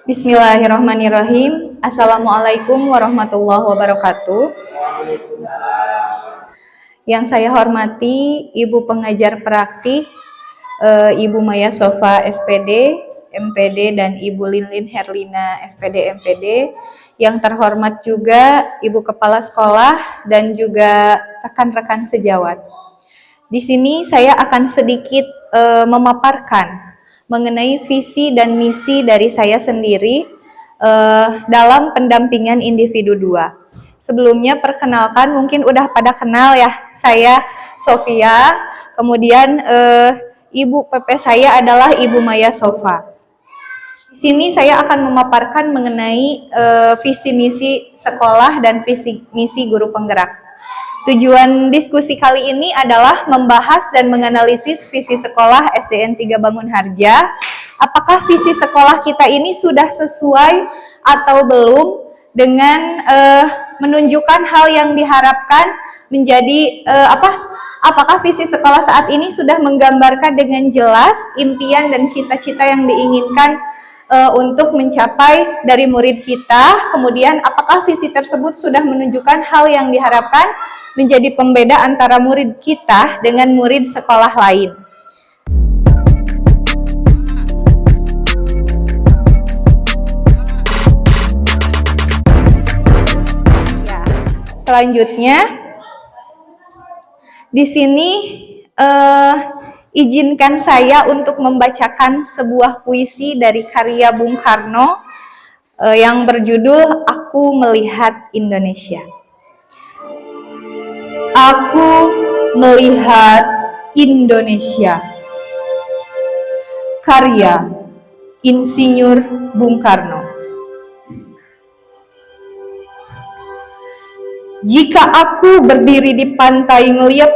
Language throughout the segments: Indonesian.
Bismillahirrahmanirrahim. Assalamualaikum warahmatullahi wabarakatuh. Yang saya hormati Ibu Pengajar Praktik, Ibu Maya Sofa SPD, MPD, dan Ibu Lilin Herlina SPD, MPD. Yang terhormat juga Ibu Kepala Sekolah dan juga rekan-rekan sejawat. Di sini saya akan sedikit memaparkan mengenai visi dan misi dari saya sendiri dalam pendampingan individu 2. Sebelumnya perkenalkan, mungkin udah pada kenal ya, saya Sofia, kemudian Ibu PP saya adalah Ibu Maya Sofa. Di sini saya akan memaparkan mengenai visi misi sekolah dan visi misi guru penggerak. Tujuan diskusi kali ini adalah membahas dan menganalisis visi sekolah SDN 3 Bangunharja. Apakah visi sekolah kita ini sudah sesuai atau belum dengan menunjukkan hal yang diharapkan menjadi apakah visi sekolah saat ini sudah menggambarkan dengan jelas impian dan cita-cita yang diinginkan untuk mencapai dari murid kita. Kemudian apakah visi tersebut sudah menunjukkan hal yang diharapkan menjadi pembeda antara murid kita dengan murid sekolah lain. Ya, selanjutnya di sini izinkan saya untuk membacakan sebuah puisi dari karya Bung Karno yang berjudul Aku Melihat Indonesia. Aku melihat Indonesia. Karya Insinyur Bung Karno. Jika aku berdiri di pantai ngeliat,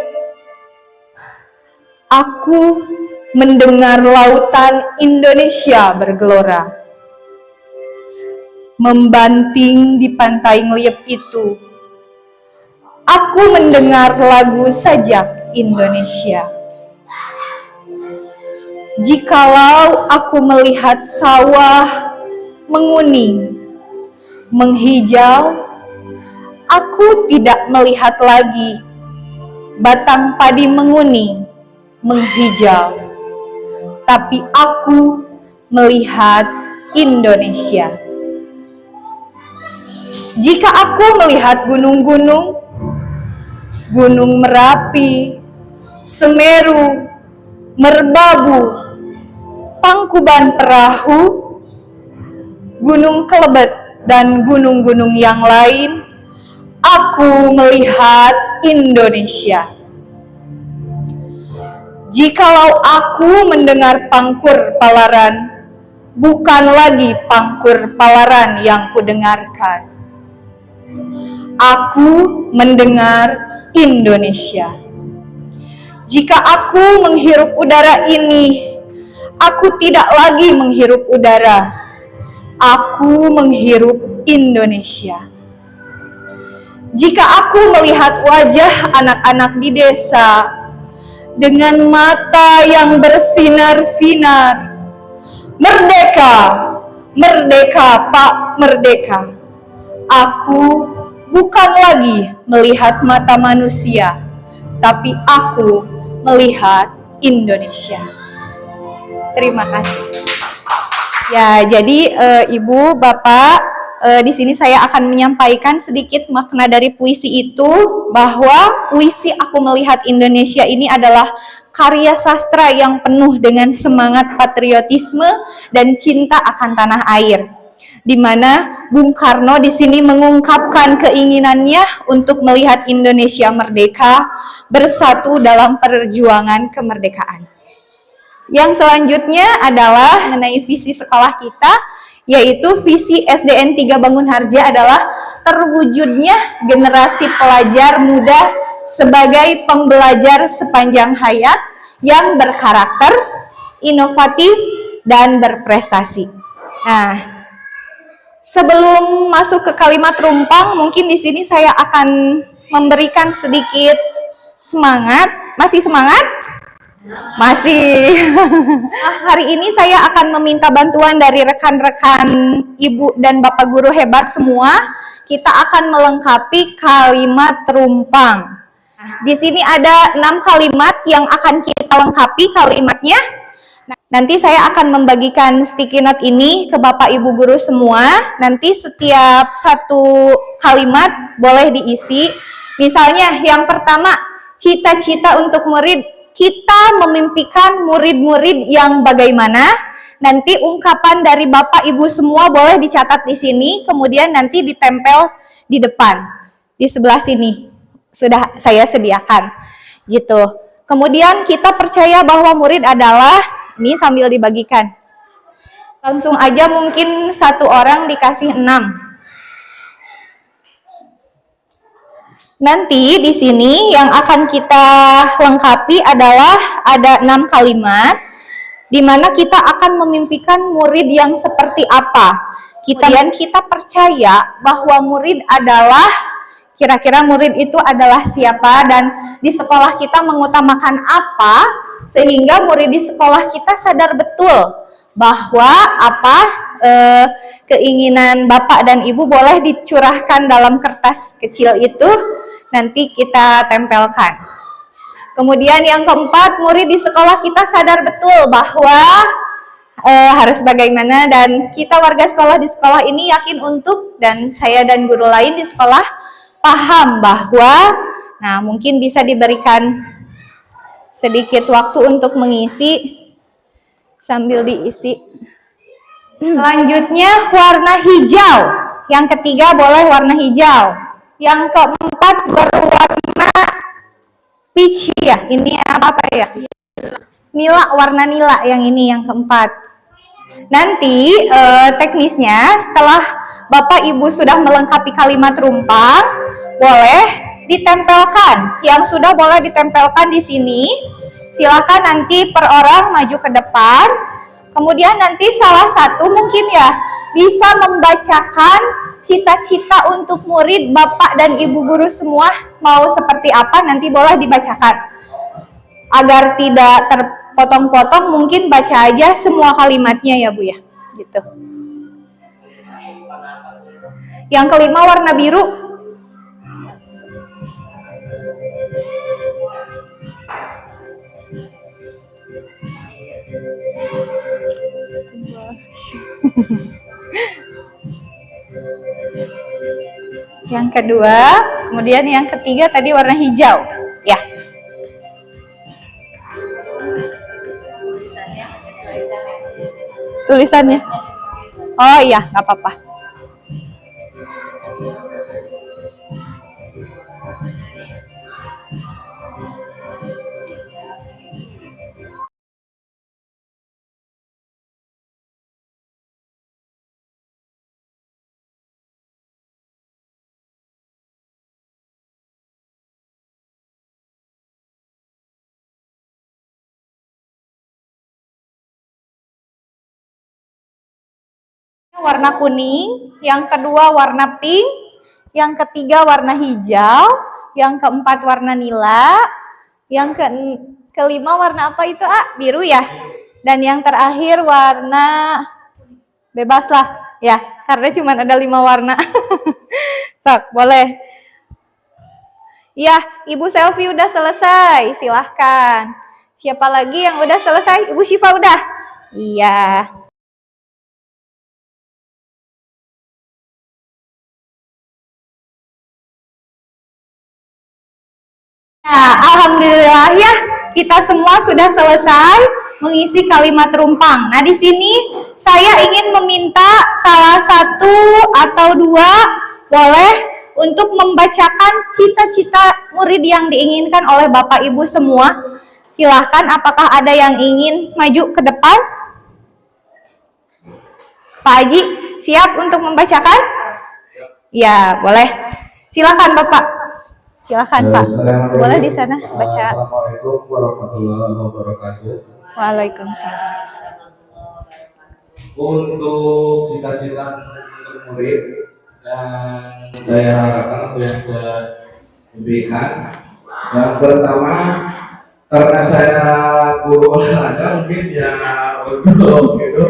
aku mendengar lautan Indonesia bergelora. Membanting di pantai ngeliat itu, aku mendengar lagu sajak Indonesia. Jikalau aku melihat sawah menguning, menghijau, aku tidak melihat lagi batang padi menguning, menghijau, tapi aku melihat Indonesia. Jika aku melihat gunung-gunung, Gunung Merapi, Semeru, Merbabu, Tangkuban Perahu, Gunung Kelebet, dan gunung-gunung yang lain, aku melihat Indonesia. Jikalau aku mendengar Pangkur Palaran, bukan lagi Pangkur Palaran yang kudengarkan. Aku mendengar Indonesia. Jika aku menghirup udara ini, aku tidak lagi menghirup udara. Aku menghirup Indonesia. Jika aku melihat wajah anak-anak di desa dengan mata yang bersinar-sinar, merdeka, merdeka, Pak, merdeka. Aku bukan lagi melihat mata manusia, tapi aku melihat Indonesia. Terima kasih. Ya, jadi Ibu, Bapak, di sini saya akan menyampaikan sedikit makna dari puisi itu, bahwa puisi Aku Melihat Indonesia ini adalah karya sastra yang penuh dengan semangat patriotisme dan cinta akan tanah air, di mana Bung Karno di sini mengungkapkan keinginannya untuk melihat Indonesia merdeka, bersatu dalam perjuangan kemerdekaan. Yang selanjutnya adalah mengenai visi sekolah kita, yaitu visi SDN 3 Bangunharja adalah terwujudnya generasi pelajar muda sebagai pembelajar sepanjang hayat yang berkarakter, inovatif, dan berprestasi. Nah, sebelum masuk ke kalimat rumpang, mungkin di sini saya akan memberikan sedikit semangat. Masih semangat? Masih. Hari ini saya akan meminta bantuan dari rekan-rekan ibu dan bapak guru hebat semua. Kita akan melengkapi kalimat rumpang. Di sini ada 6 kalimat yang akan kita lengkapi kalimatnya. Nanti saya akan membagikan sticky note ini ke bapak ibu guru semua. Nanti setiap satu kalimat boleh diisi. Misalnya yang pertama, cita-cita untuk murid. Kita memimpikan murid-murid yang bagaimana. Nanti ungkapan dari bapak ibu semua boleh dicatat di sini, kemudian nanti ditempel di depan, di sebelah sini. Sudah saya sediakan, gitu. Kemudian kita percaya bahwa murid adalah, ini sambil dibagikan. Langsung aja mungkin satu orang dikasih 6. Nanti di sini yang akan kita lengkapi adalah ada 6 kalimat di mana kita akan memimpikan murid yang seperti apa. Kemudian kita percaya bahwa murid adalah, kira-kira murid itu adalah siapa dan di sekolah kita mengutamakan apa sehingga murid di sekolah kita sadar betul bahwa keinginan bapak dan ibu boleh dicurahkan dalam kertas kecil itu, nanti kita tempelkan. Kemudian yang keempat, murid di sekolah kita sadar betul bahwa harus bagaimana, dan kita warga sekolah di sekolah ini yakin untuk, dan saya dan guru lain di sekolah paham bahwa, nah mungkin bisa diberikan sedikit waktu untuk mengisi sambil diisi. Selanjutnya warna hijau. Yang ketiga boleh warna hijau. Yang keempat berwarna peach ya. Ini apa ya? Nila, warna nila yang ini yang keempat. Nanti teknisnya setelah Bapak Ibu sudah melengkapi kalimat rumpang, boleh ditempelkan. Yang sudah boleh ditempelkan di sini. Silakan nanti per orang maju ke depan. Kemudian nanti salah satu mungkin ya bisa membacakan cita-cita untuk murid bapak dan ibu guru semua mau seperti apa, nanti boleh dibacakan. Agar tidak terpotong-potong mungkin baca aja semua kalimatnya ya Bu ya. Gitu. Yang kelima warna biru. Yang kedua, kemudian yang ketiga tadi warna hijau, ya. Tulisannya? Oh iya, nggak apa-apa. Warna kuning, yang kedua warna pink, yang ketiga warna hijau, yang keempat warna nila, yang kelima warna apa itu biru ya, dan yang terakhir warna bebas lah ya, karena cuma ada 5 warna. Sok, boleh. Ya, Ibu Selvi udah selesai, silahkan. Siapa lagi yang udah selesai? Ibu Syifa udah? Iya. Nah, alhamdulillah ya, kita semua sudah selesai mengisi kalimat rumpang. Nah, di sini saya ingin meminta salah satu atau dua boleh untuk membacakan cita-cita murid yang diinginkan oleh Bapak Ibu semua. Silahkan, apakah ada yang ingin maju ke depan? Pak Haji, siap untuk membacakan? Ya, boleh. Silahkan Bapak. Silakan Pak, boleh di sana baca. Assalamualaikum warahmatullahi wabarakatuh. Waalaikumsalam. Untuk cita-cita untuk murid dan saya harapkan untuk yang saya berikan, yang pertama karena saya guru olahraga mungkin ya untuk gitu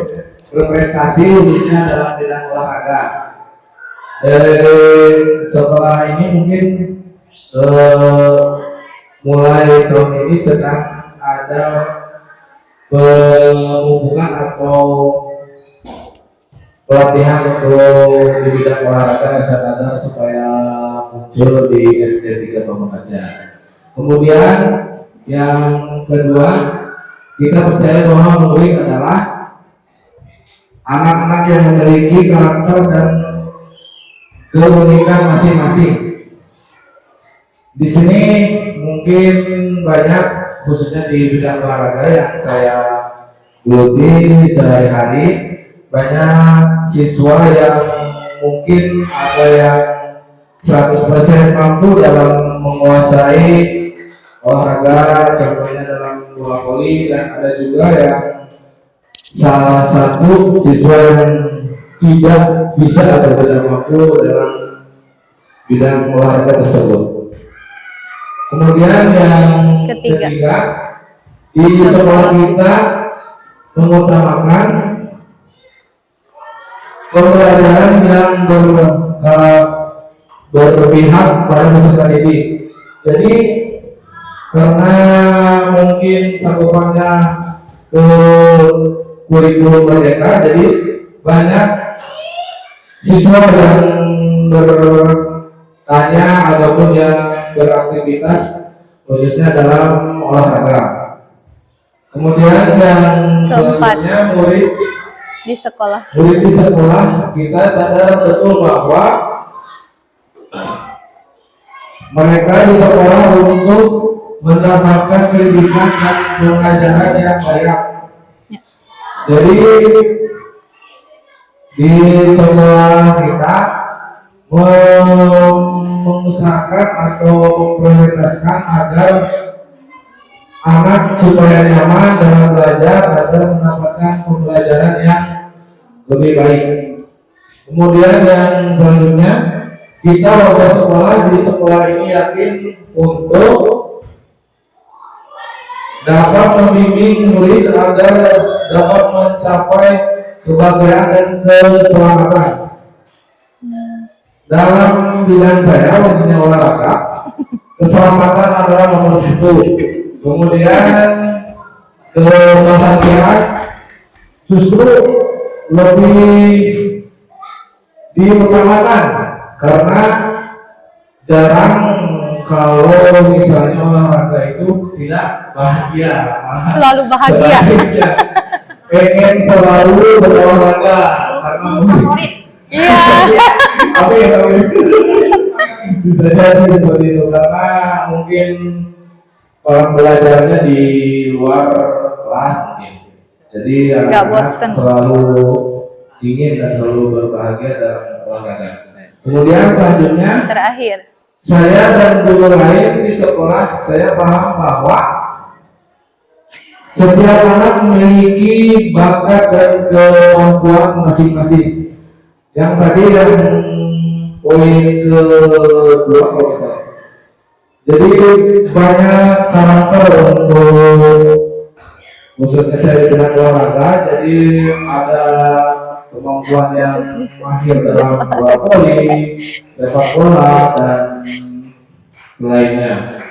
berprestasi khususnya dalam bidang olahraga. Setelah ini mungkin mulai tahun ini sedang ada pemupukan atau pelatihan untuk di bidang olahraga SMK supaya muncul di SD 3 Pamekasan. Kemudian yang kedua, kita percaya bahwa murid adalah anak-anak yang memiliki karakter dan keunikan masing-masing. Di sini mungkin banyak khususnya di bidang olahraga yang saya geluti sehari-hari, banyak siswa yang mungkin ada yang 100% mampu dalam menguasai olahraga, contohnya dalam bola voli, dan ada juga yang salah satu siswa yang tidak bisa atau tidak mampu dalam bidang olahraga tersebut. Kemudian yang ketiga, di sekolah kita mengutamakan pembelajaran yang berpihak pada peserta didik. Jadi karena mungkin cakupannya ke kurikulum merdeka, jadi banyak siswa yang bertanya ataupun yang beraktivitas khususnya dalam olahraga. Kemudian yang selanjutnya murid di sekolah kita sadar betul bahwa mereka di sekolah untuk mendapatkan pendidikan dan pengajaran yang baik. Jadi di sekolah kita mengusahakan atau memprioritaskan agar anak supaya nyaman dalam belajar, agar mendapatkan pembelajaran yang lebih baik. Kemudian yang selanjutnya, kita warga sekolah di sekolah ini yakin untuk dapat membimbing murid agar dapat mencapai kebahagiaan dan keselamatan. Dalam bidang saya, khususnya olahraga, keselamatan adalah nomor 1. Kemudian kebahagiaan justru lebih diutamakan karena jarang kalau misalnya olahraga itu tidak bahagia, selalu bahagia. Pengen selalu berolahraga karena favorit. Iya. Tapi bisa jadi seperti itu karena mungkin orang belajarnya di luar kelas mungkin. Jadi anak-anak selalu ingin dan selalu berbahagia dalam olahraga. Kemudian selanjutnya terakhir, saya dan guru lain di sekolah saya paham bahwa setiap anak memiliki bakat dan kemampuan masing-masing. Yang tadi yang poin kedua kalau saya. Jadi banyak karakter untuk khususnya saya dengan olahraga. Jadi ada kemampuan yang mahir dalam bola voli, sepak bola dan lainnya.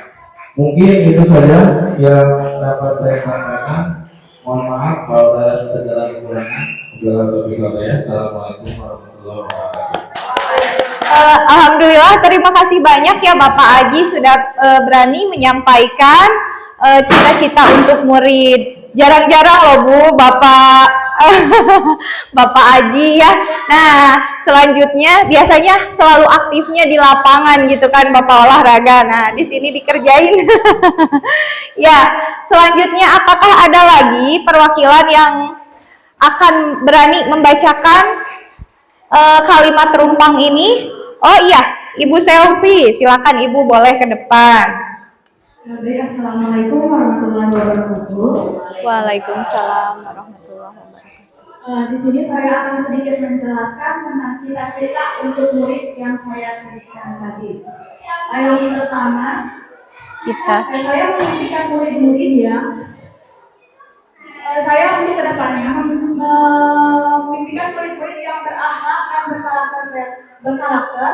Mungkin itu saja yang dapat saya sampaikan. Mohon maaf kalau ada segala kekurangan. Assalamualaikum warahmatullahi wabarakatuh. Alhamdulillah, terima kasih banyak ya Bapak Aji sudah berani menyampaikan cita-cita untuk murid. Jarang-jarang loh Bu, Bapak Aji ya. Nah, selanjutnya biasanya selalu aktifnya di lapangan gitu kan Bapak olahraga. Nah, di sini dikerjain. Ya, selanjutnya apakah ada lagi perwakilan yang akan berani membacakan kalimat terumpang ini? Oh iya, Ibu Selvi, silakan Ibu boleh ke depan. Assalamualaikum warahmatullahi wabarakatuh. Waalaikumsalam warahmatullahi wabarakatuh. Di sini saya akan sedikit menjelaskan tentang cita-cita untuk murid yang saya tuliskan tadi. Yang pertama, saya memimpikan murid-murid yang Saya untuk kedepannya memimpikan murid-murid yang berakhlak dan berkarakter,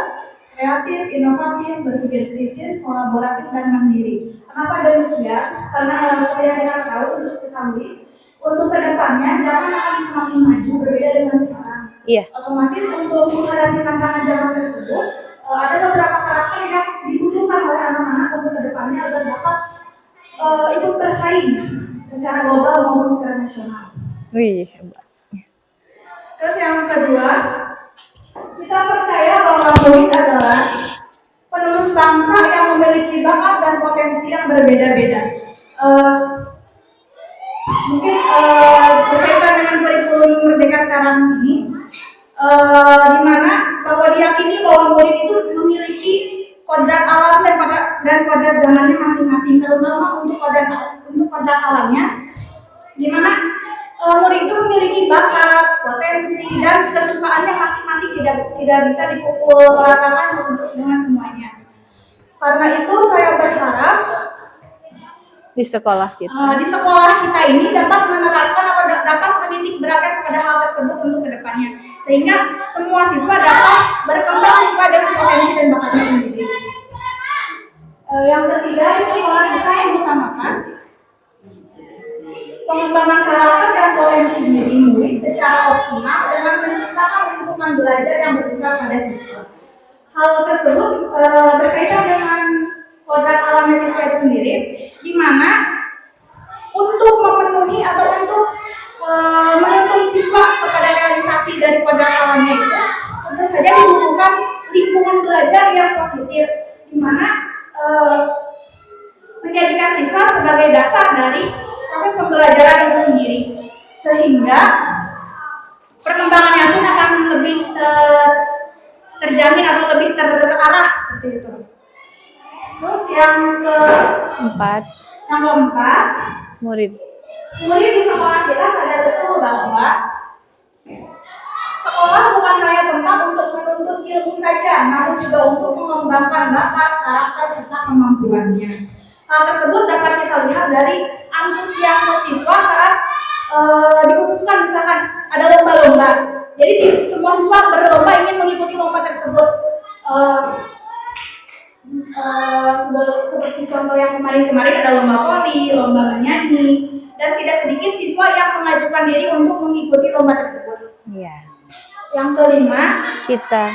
kreatif, inovatif, berpikir kritis, kolaboratif, dan mandiri. Kenapa demikian? Karena saya tidak tahu untuk ketahui, untuk kedepannya zaman akan semakin maju berbeda dengan sekarang. Iya. Otomatis untuk menghadapi tantangan zaman tersebut, ada beberapa karakter yang dibutuhkan oleh anak-anak untuk kedepannya agar dapat ikut bersaing secara global maupun secara nasional. Wih, hebat. Terus yang kedua, kita percaya bahwa murid adalah penerus bangsa yang memiliki bakat dan potensi yang berbeda-beda. Mungkin berkaitan dengan kurikulum Merdeka sekarang ini, di mana bahwa diyakini bahwa murid itu memiliki kodrat alam dan kodrat zamannya masing-masing, terutama untuk kodrat alamnya, di mana murid itu memiliki bakat, potensi, dan kesukaannya masing-masing tidak bisa dipukul ratakan dengan semuanya. Karena itu saya berharap Di sekolah kita. di sekolah kita ini dapat menerapkan atau dapat menitik beratkan kepada hal tersebut untuk kedepannya, sehingga semua siswa dapat berkembang sesuai dengan potensi dan bakatnya sendiri. Yang ketiga, di sekolah kita yang utamakan pengembangan karakter dan potensi diri murid secara optimal dengan menciptakan lingkungan belajar yang berguna pada siswa. Hal tersebut berkaitan dengan kodrat alamnya siswa itu sendiri, di mana untuk memenuhi atau untuk menuntun siswa kepada realisasi dari kodrat alamnya itu, tentu saja dibutuhkan lingkungan belajar yang positif, di mana menjadikan siswa sebagai dasar dari proses pembelajaran itu sendiri, sehingga perkembangannya pun akan lebih terjamin atau lebih terarah seperti itu. Terus yang keempat, murid di sekolah kita sadar betul bahwa sekolah bukan hanya tempat untuk menuntut ilmu saja, namun juga untuk mengembangkan bakat, karakter, serta kemampuannya. Hal tersebut dapat kita lihat dari antusiasme siswa saat diumumkan misalkan ada lomba-lomba. Jadi semua siswa berlomba ingin mengikuti lomba tersebut. Seperti contoh yang kemarin ada lomba voli, lomba menyanyi, dan tidak sedikit siswa yang mengajukan diri untuk mengikuti lomba tersebut. Iya. Yang kelima, kita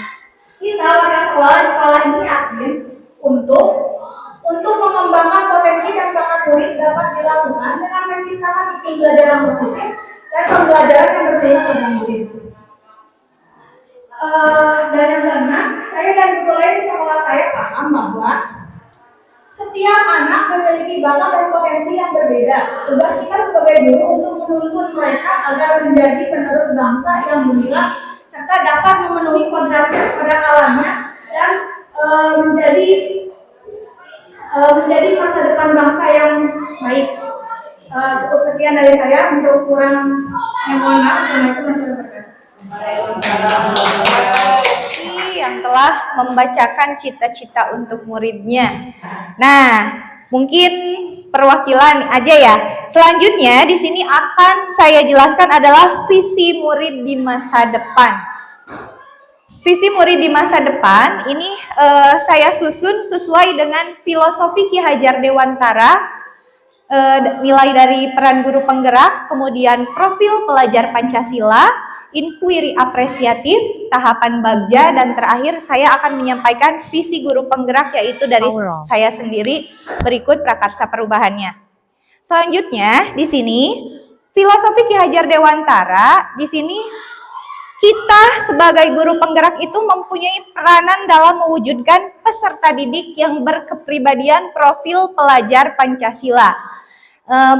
warga sekolah ini yakin untuk mengembangkan potensi dan bakat murid dapat dilakukan dengan menciptakan iklim belajar yang positif dan pembelajaran yang berguna pada murid. Dan yang keenam, saya dan guru lain di sekolah saya paham bahwa setiap anak memiliki bakat dan potensi yang berbeda. Tugas kita sebagai guru untuk menuntun mereka agar menjadi penerus bangsa yang gemilang serta dapat memenuhi kodrat alamnya dan menjadi masa depan bangsa yang baik. Cukup sekian dari saya, untuk kurang yang mohon maaf. Assalamualaikum warahmatullahi wabarakatuh. Yang telah membacakan cita-cita untuk muridnya. Nah, mungkin perwakilan aja ya. Selanjutnya di sini akan saya jelaskan adalah visi murid di masa depan. Visi murid di masa depan ini saya susun sesuai dengan filosofi Ki Hajar Dewantara, nilai dari peran guru penggerak, kemudian profil pelajar Pancasila, inquiry apresiatif, tahapan bagja, dan terakhir saya akan menyampaikan visi guru penggerak, yaitu dari saya sendiri. Berikut prakarsa perubahannya. Selanjutnya di sini filosofi Ki Hajar Dewantara, di sini kita sebagai guru penggerak itu mempunyai peranan dalam mewujudkan peserta didik yang berkepribadian profil pelajar Pancasila.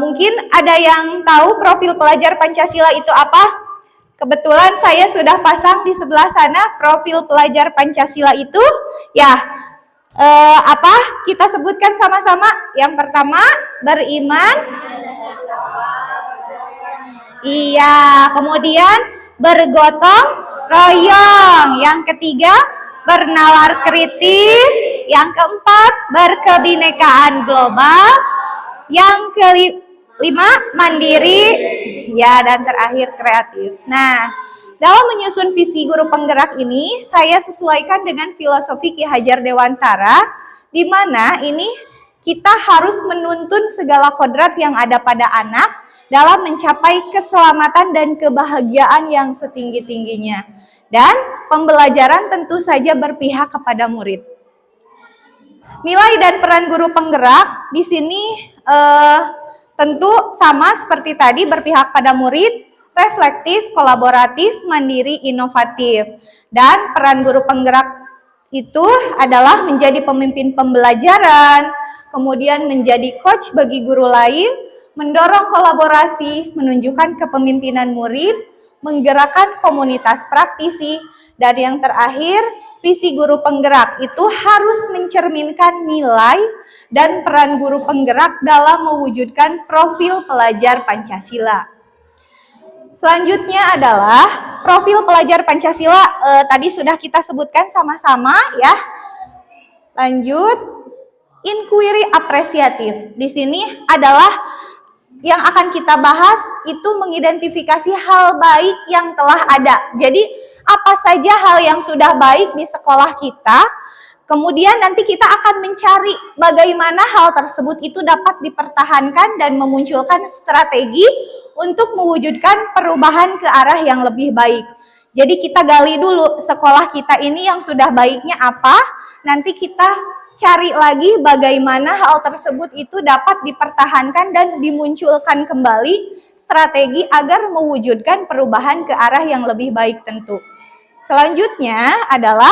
Mungkin ada yang tahu profil pelajar Pancasila itu apa? Kebetulan saya sudah pasang di sebelah sana profil pelajar Pancasila itu. Ya, apa? Kita sebutkan sama-sama. Yang pertama, beriman. Iya, kemudian bergotong royong. Yang ketiga, bernalar kritis. Yang keempat, berkebinekaan global. Yang 5. Mandiri, ya, dan terakhir kreatif. Nah, dalam menyusun visi guru penggerak ini, saya sesuaikan dengan filosofi Ki Hajar Dewantara, di mana ini kita harus menuntun segala kodrat yang ada pada anak dalam mencapai keselamatan dan kebahagiaan yang setinggi-tingginya. Dan pembelajaran tentu saja berpihak kepada murid. Nilai dan peran guru penggerak di sini tentu sama seperti tadi, berpihak pada murid, reflektif, kolaboratif, mandiri, inovatif. Dan peran guru penggerak itu adalah menjadi pemimpin pembelajaran, kemudian menjadi coach bagi guru lain, mendorong kolaborasi, menunjukkan kepemimpinan murid, menggerakkan komunitas praktisi, dan yang terakhir, visi guru penggerak itu harus mencerminkan nilai dan peran guru penggerak dalam mewujudkan profil pelajar Pancasila. Selanjutnya adalah profil pelajar Pancasila, tadi sudah kita sebutkan sama-sama ya. Lanjut, inquiry apresiatif. Di sini adalah yang akan kita bahas itu mengidentifikasi hal baik yang telah ada. Jadi apa saja hal yang sudah baik di sekolah kita, kemudian nanti kita akan mencari bagaimana hal tersebut itu dapat dipertahankan dan memunculkan strategi untuk mewujudkan perubahan ke arah yang lebih baik. Jadi kita gali dulu sekolah kita ini yang sudah baiknya apa, nanti kita cari lagi bagaimana hal tersebut itu dapat dipertahankan dan dimunculkan kembali strategi agar mewujudkan perubahan ke arah yang lebih baik tentu. Selanjutnya adalah,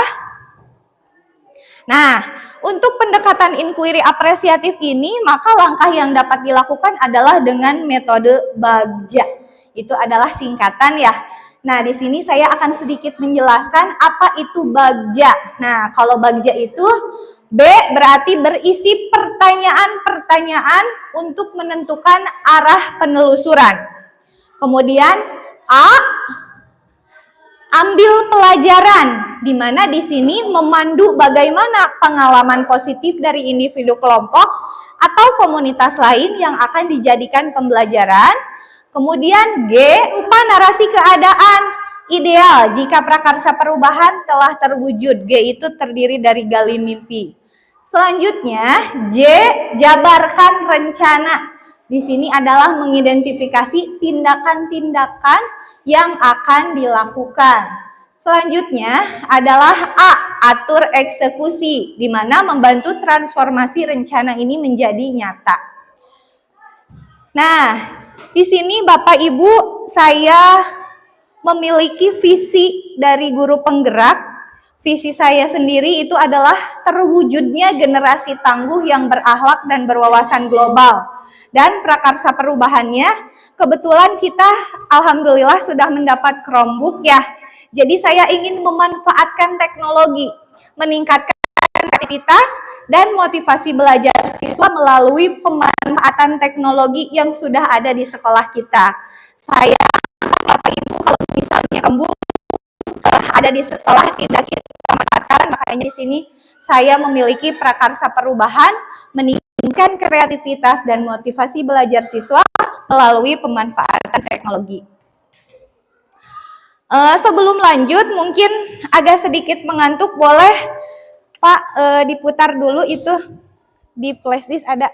nah, untuk pendekatan inquiry apresiatif ini, maka langkah yang dapat dilakukan adalah dengan metode Bagja. Itu adalah singkatan ya. Nah, di sini saya akan sedikit menjelaskan apa itu Bagja. Nah, kalau Bagja itu B berarti berisi pertanyaan-pertanyaan untuk menentukan arah penelusuran. Kemudian A, ambil pelajaran, di mana di sini memandu bagaimana pengalaman positif dari individu kelompok atau komunitas lain yang akan dijadikan pembelajaran. Kemudian G, rupa narasi keadaan ideal jika prakarsa perubahan telah terwujud. G itu terdiri dari gali mimpi. Selanjutnya J, jabarkan rencana. Di sini adalah mengidentifikasi tindakan-tindakan yang akan dilakukan. Selanjutnya adalah A, atur eksekusi, di mana membantu transformasi rencana ini menjadi nyata. Nah, di sini Bapak Ibu, saya memiliki visi dari guru penggerak. Visi saya sendiri itu adalah terwujudnya generasi tangguh yang berakhlak dan berwawasan global. Dan prakarsa perubahannya, kebetulan kita alhamdulillah sudah mendapat Chromebook ya. Jadi saya ingin memanfaatkan teknologi, meningkatkan kreativitas dan motivasi belajar siswa melalui pemanfaatan teknologi yang sudah ada di sekolah kita. Saya, Bapak Ibu, kalau misalnya Chromebook ada di sekolah tidak kita manfaatkan, makanya di sini saya memiliki prakarsa perubahan, meningkatkan kreativitas dan motivasi belajar siswa melalui pemanfaatan teknologi. Sebelum lanjut, mungkin agak sedikit mengantuk, boleh Pak diputar dulu itu di flashdisk ada.